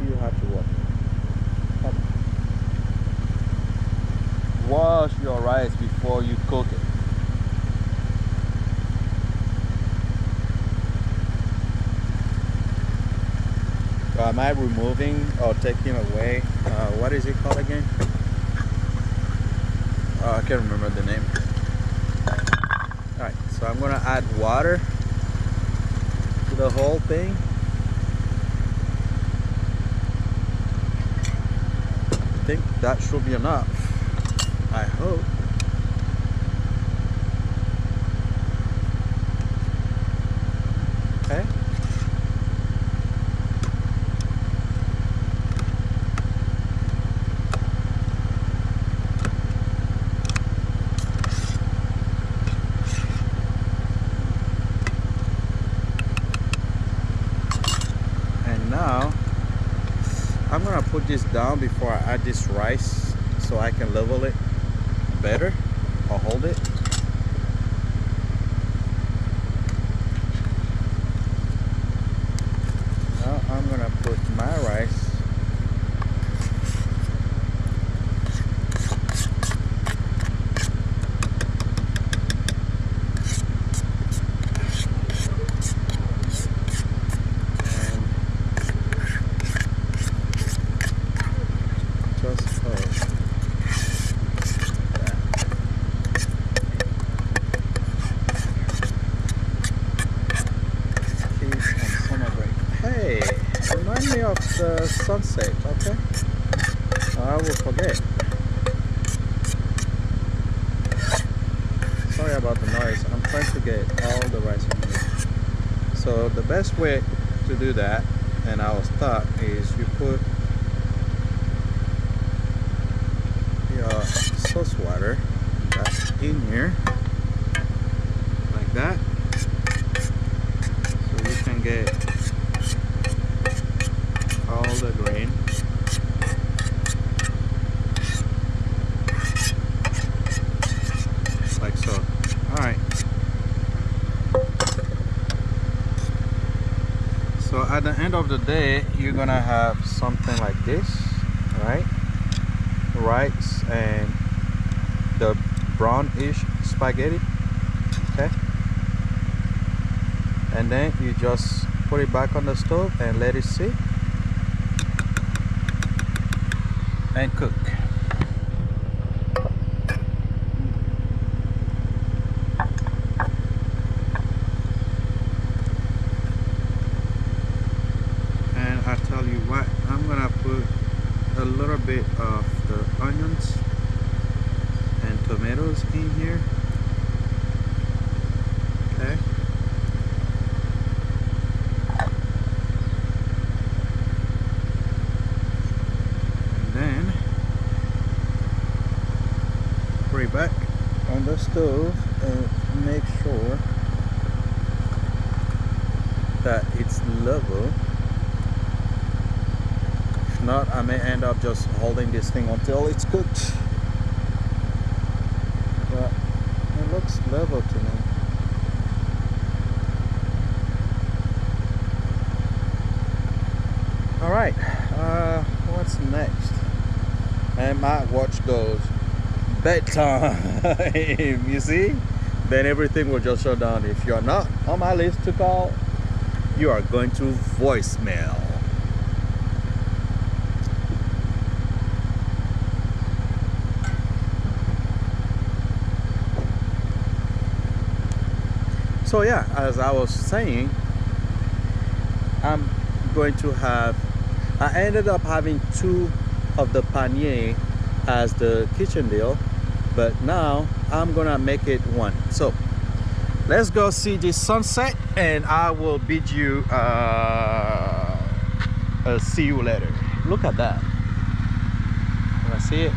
You have to wash it. Wash your rice before you cook it. So am I removing or taking away what is it called again? Oh, I can't remember the name. Alright, so I'm gonna add water to the whole thing. I think that should be enough. I hope. Okay. And now I'm gonna put this down before I add this rice so I can level it better or hold it. Now I'm gonna put my rice of the sunset, okay? I will forget. Sorry about the noise. I'm trying to get all the rice in here. So the best way to do that, and I will start, is you put your sauce water that's in here like that, so you can get all the grain. Like so. Alright. So at the end of the day, you're gonna have something like this, right? Rice and the brownish spaghetti. Okay? And then you just put it back on the stove and let it sit and cook. And I tell you what, I'm gonna put a little bit of the onions and tomatoes in here. Okay. Put it back on the stove and make sure that it's level. If not, I may end up just holding this thing until it's cooked. But it looks next level to me. All right, what's next? And my watch goes bedtime. You see? Then everything will just shut down. If you're not on my list to call, you are going to voicemail. So yeah, as I was saying, I'm going to have, I ended up having 2 of the panier as the kitchen deal, but now I'm gonna make it 1. So let's go see the sunset, and I will bid you see you later. Look at that. Can I see it?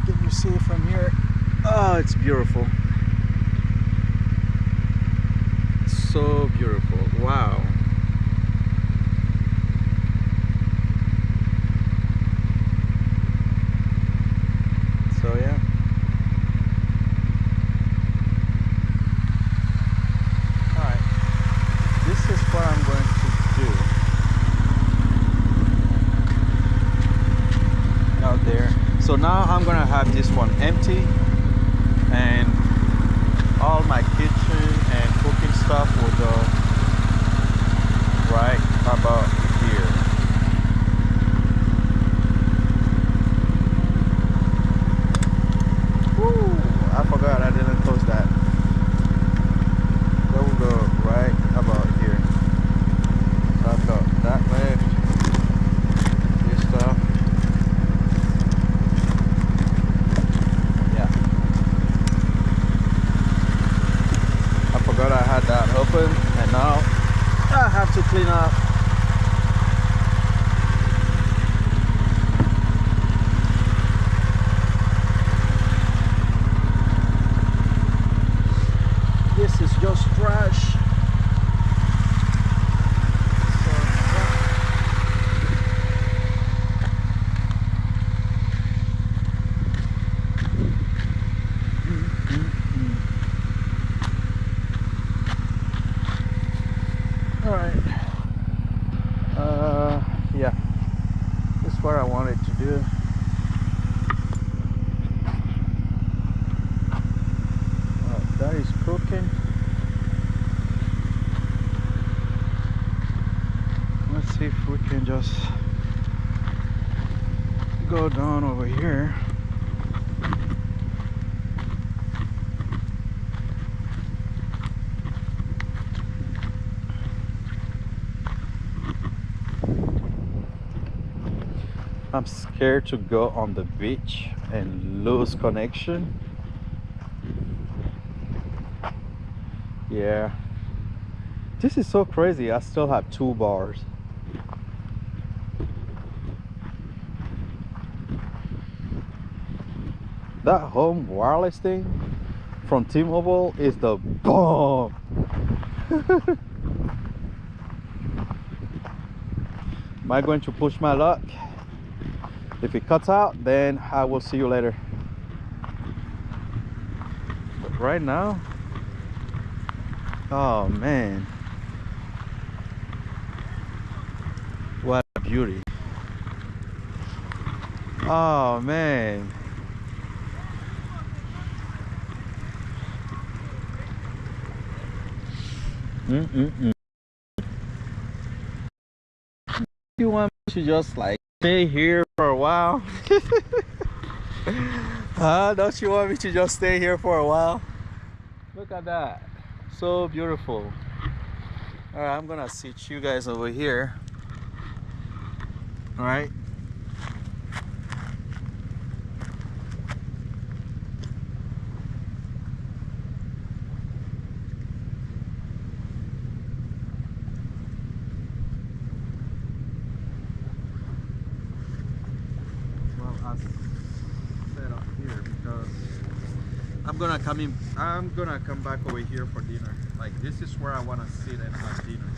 Can you see it from here? Oh, it's beautiful. So beautiful. Wow. So yeah. Alright. This is what I'm going to do out there. So now I'm gonna have this one empty, and all my kitchen and cooking stuff will go right about here. Woo! I forgot I didn't close that. That will go right about here. So I've got that left, this stuff. Yeah. I forgot I had that open, and now I have to clean up. This is just trash. So, all right. Yeah. This is what I wanted to do. That is cooking. Let's see if we can just go down over here. I'm scared to go on the beach and lose connection. Yeah. This is so crazy. I still have 2 bars. That home wireless thing from T-Mobile is the bomb. Am I going to push my luck? If it cuts out, then I will see you later. But right now, oh man, what a beauty. Oh man. You want me to just like stay here for a while? Don't you want me to just stay here for a while? Look at that. So beautiful. Alright, I'm gonna sit you guys over here. Alright. Well, I set up here because I'm gonna come back over here for dinner. Like, this is where I want to sit and have dinner.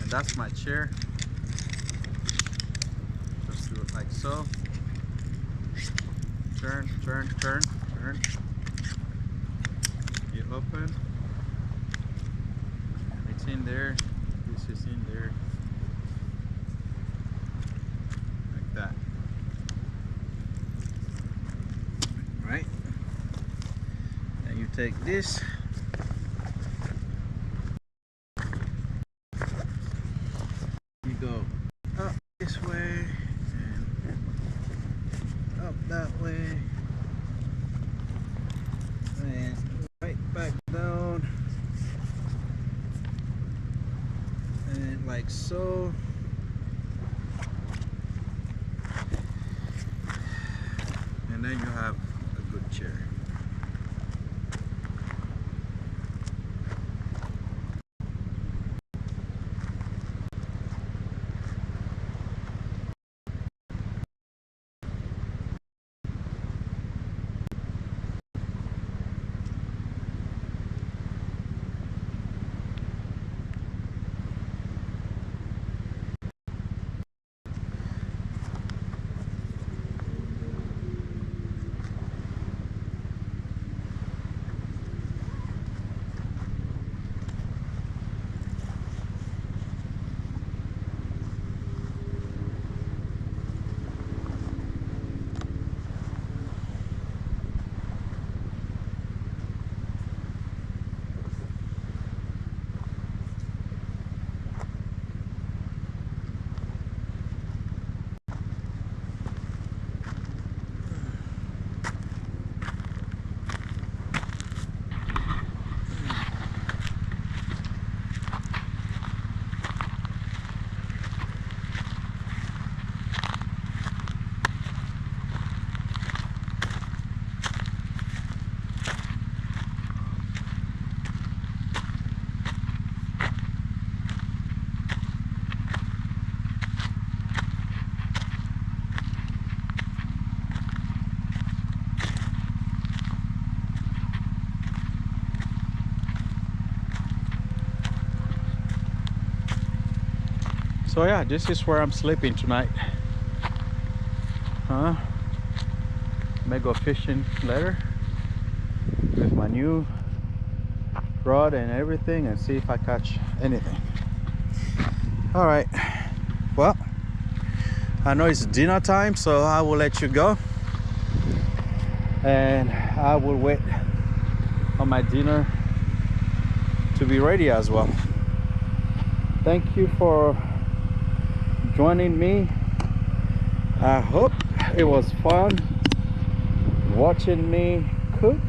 And that's my chair. Just do it like so. Turn, turn, turn, turn. You open. It's in there. This is in there. Like that. Right? And you take this. You go up this way and up that way. And right back down. And like so. And then you have a good chair. So yeah, this is where I'm sleeping tonight. May go fishing later with my new rod and everything and see if I catch anything. All right, well, I know it's dinner time, so I will let you go and I will wait on my dinner to be ready as well. Thank you for joining me. I hope it was fun watching me cook.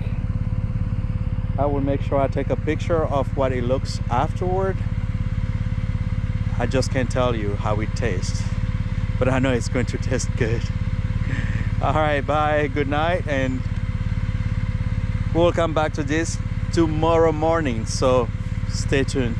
I will make sure I take a picture of what it looks afterward. I just can't tell you how it tastes, but I know it's going to taste good. All right, bye, good night, and we'll come back to this tomorrow morning, so stay tuned.